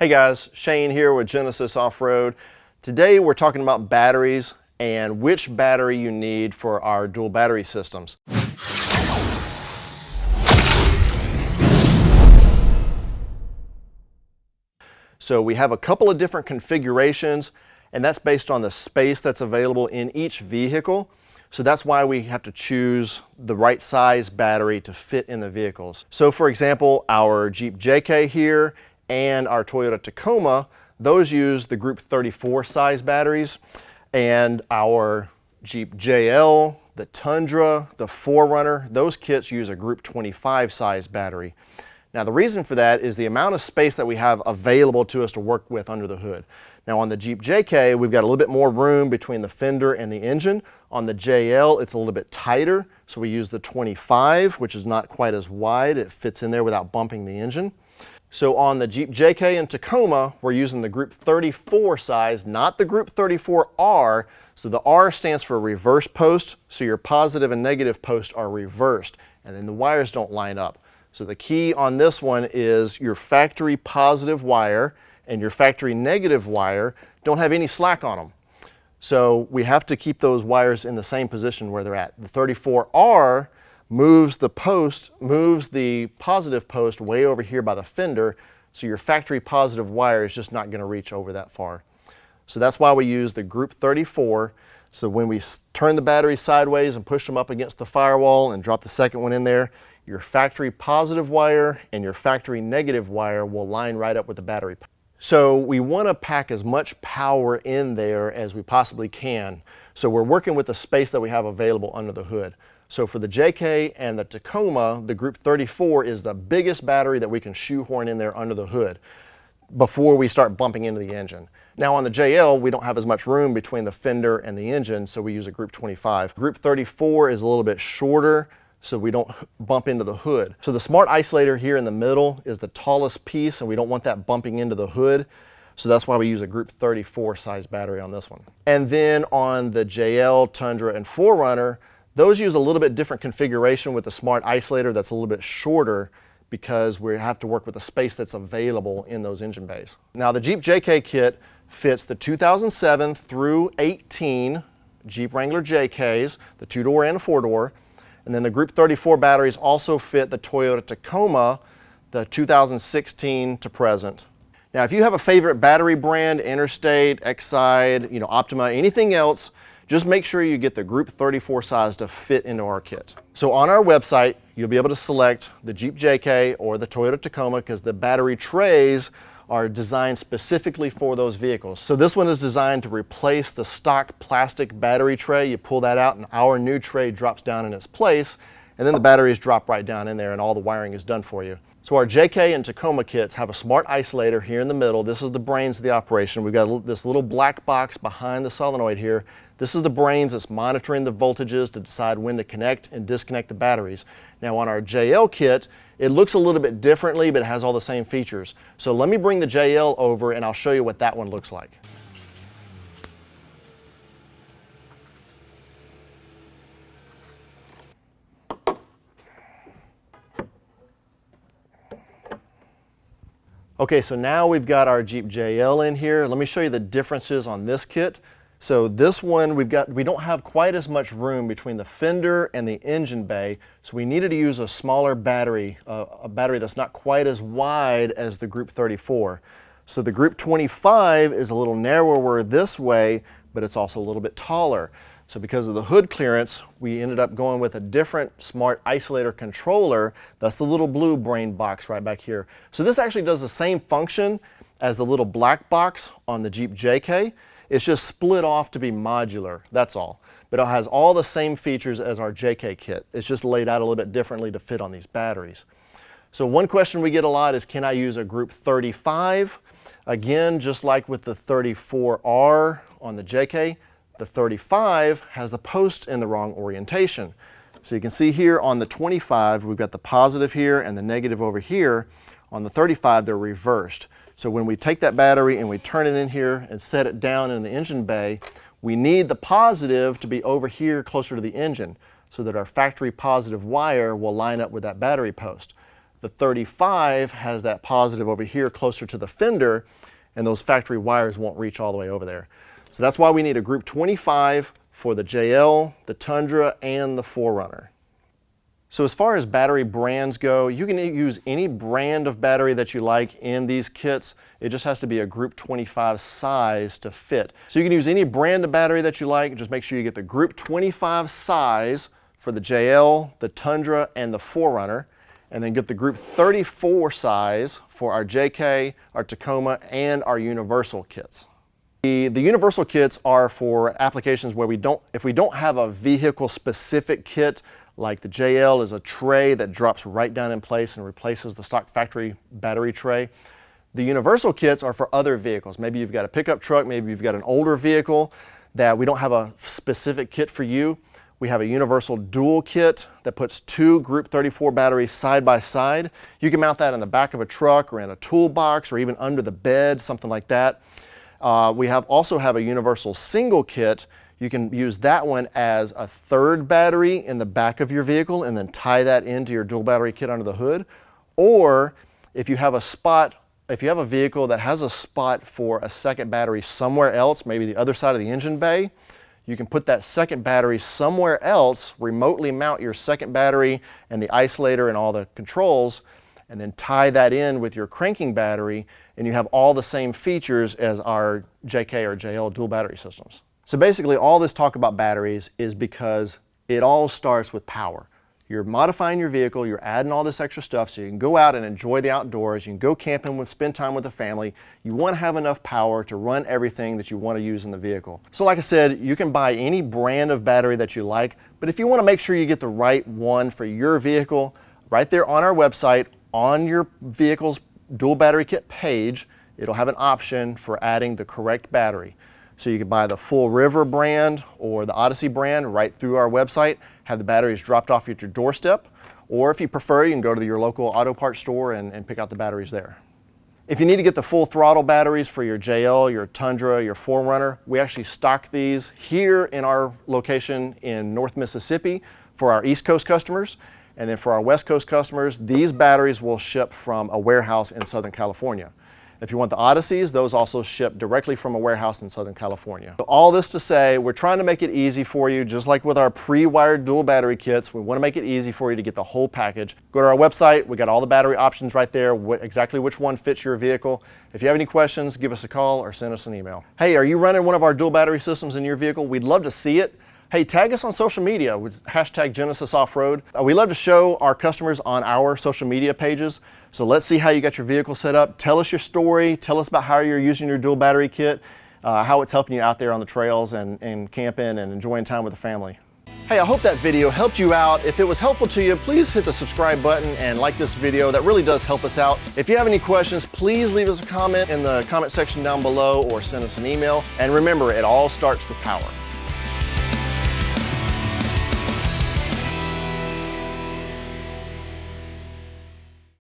Hey guys, Shane here with Genesis Off-Road. Today we're talking about batteries and which battery you need for our dual battery systems. So we have a couple of different configurations, and that's based on the space that's available in each vehicle. So that's why we have to choose the right size battery to fit in the vehicles. So for example, our Jeep JK here and our Toyota Tacoma, those use the Group 34 size batteries, and our Jeep JL, the Tundra, the 4Runner, those kits use a Group 25 size battery. Now the reason for that is the amount of space that we have available to us to work with under the hood. Now on the Jeep JK, we've got a little bit more room between the fender and the engine. On the JL, it's a little bit tighter, so we use the 25, which is not quite as wide. It fits in there without bumping the engine. So on the Jeep JK and Tacoma, we're using the Group 34 size, not the Group 34R. So the R stands for reverse post, so your positive and negative post are reversed, and then the wires don't line up. So the key on this one is your factory positive wire and your factory negative wire don't have any slack on them. So we have to keep those wires in the same position where they're at. The 34R moves the positive post way over here by the fender, so your factory positive wire is just not going to reach over that far. So that's why we use the Group 34. So when we turn the battery sideways and push them up against the firewall and drop the second one in there, your factory positive wire and your factory negative wire will line right up with the battery. So we want to pack as much power in there as we possibly can. So we're working with the space that we have available under the hood. So for the JK and the Tacoma, the Group 34 is the biggest battery that we can shoehorn in there under the hood before we start bumping into the engine. Now on the JL, we don't have as much room between the fender and the engine, so we use a Group 25. Group 34 is a little bit shorter, so we don't bump into the hood. So the smart isolator here in the middle is the tallest piece, and we don't want that bumping into the hood. So that's why we use a Group 34 size battery on this one. And then on the JL, Tundra, and 4Runner, those use a little bit different configuration with the smart isolator that's a little bit shorter because we have to work with the space that's available in those engine bays. Now the Jeep JK kit fits the 2007 through 18 Jeep Wrangler JKs, the 2-door and a 4-door. And then the Group 34 batteries also fit the Toyota Tacoma, the 2016 to present. Now, if you have a favorite battery brand, Interstate, Exide, Optima, anything else, just make sure you get the Group 34 size to fit into our kit. So on our website, you'll be able to select the Jeep JK or the Toyota Tacoma because the battery trays are designed specifically for those vehicles. So this one is designed to replace the stock plastic battery tray. You pull that out and our new tray drops down in its place, and then the batteries drop right down in there and all the wiring is done for you. So our JK and Tacoma kits have a smart isolator here in the middle. This is the brains of the operation. We've got this little black box behind the solenoid here. This is the brains that's monitoring the voltages to decide when to connect and disconnect the batteries. Now on our JL kit, it looks a little bit differently, but it has all the same features. So let me bring the JL over and I'll show you what that one looks like. Okay, so now we've got our Jeep JL in here. Let me show you the differences on this kit. So this one, we don't have quite as much room between the fender and the engine bay, so we needed to use a smaller battery, a battery that's not quite as wide as the Group 34. So the Group 25 is a little narrower this way, but it's also a little bit taller. So because of the hood clearance, we ended up going with a different smart isolator controller. That's the little blue brain box right back here. So this actually does the same function as the little black box on the Jeep JK. It's just split off to be modular, that's all. But it has all the same features as our JK kit. It's just laid out a little bit differently to fit on these batteries. So one question we get a lot is, can I use a Group 35? Again, just like with the 34R on the JK, the 35 has the post in the wrong orientation. So you can see here on the 25, we've got the positive here and the negative over here. On the 35, they're reversed. So when we take that battery and we turn it in here and set it down in the engine bay, we need the positive to be over here closer to the engine so that our factory positive wire will line up with that battery post. The 35 has that positive over here closer to the fender, and those factory wires won't reach all the way over there. So that's why we need a group 25 for the JL, the Tundra, and the 4Runner. So as far as battery brands go, you can use any brand of battery that you like in these kits. It just has to be a group 25 size to fit. So you can use any brand of battery that you like. Just make sure you get the group 25 size for the JL, the Tundra, and the 4Runner, and then get the group 34 size for our JK, our Tacoma, and our Universal kits. The Universal kits are for applications where if we don't have a vehicle specific kit, like the JL is a tray that drops right down in place and replaces the stock factory battery tray. The Universal kits are for other vehicles. Maybe you've got a pickup truck, maybe you've got an older vehicle that we don't have a specific kit for you. We have a Universal dual kit that puts 2 group 34 batteries side by side. You can mount that in the back of a truck or in a toolbox or even under the bed, something like that. We also have a Universal single kit. You can use that one as a third battery in the back of your vehicle and then tie that into your dual battery kit under the hood. Or if you have a vehicle that has a spot for a second battery somewhere else, maybe the other side of the engine bay, you can put that second battery somewhere else, remotely mount your second battery and the isolator and all the controls, and then tie that in with your cranking battery, and you have all the same features as our JK or JL dual battery systems. So basically all this talk about batteries is because it all starts with power. You're modifying your vehicle, you're adding all this extra stuff so you can go out and enjoy the outdoors, you can go camping, spend time with the family. You want to have enough power to run everything that you want to use in the vehicle. So like I said, you can buy any brand of battery that you like, but if you want to make sure you get the right one for your vehicle, right there on our website, on your vehicle's dual battery kit page, it'll have an option for adding the correct battery. So you can buy the Full River brand or the Odyssey brand right through our website, have the batteries dropped off at your doorstep, or if you prefer, you can go to your local auto parts store and pick out the batteries there. If you need to get the full throttle batteries for your JL, your Tundra, your 4Runner, we actually stock these here in our location in North Mississippi for our East Coast customers. And then for our West Coast customers, these batteries will ship from a warehouse in Southern California. If you want the Odysseys, those also ship directly from a warehouse in Southern California. So all this to say, we're trying to make it easy for you, just like with our pre-wired dual battery kits. We want to make it easy for you to get the whole package. Go to our website, we got all the battery options right there, exactly which one fits your vehicle. If you have any questions, give us a call or send us an email. Hey, are you running one of our dual battery systems in your vehicle? We'd love to see it. Hey, tag us on social media with hashtag Genesis Offroad. We love to show our customers on our social media pages. So let's see how you got your vehicle set up. Tell us your story. Tell us about how you're using your dual battery kit, how it's helping you out there on the trails and camping and enjoying time with the family. Hey, I hope that video helped you out. If it was helpful to you, please hit the subscribe button and like this video. That really does help us out. If you have any questions, please leave us a comment in the comment section down below or send us an email. And remember, it all starts with power.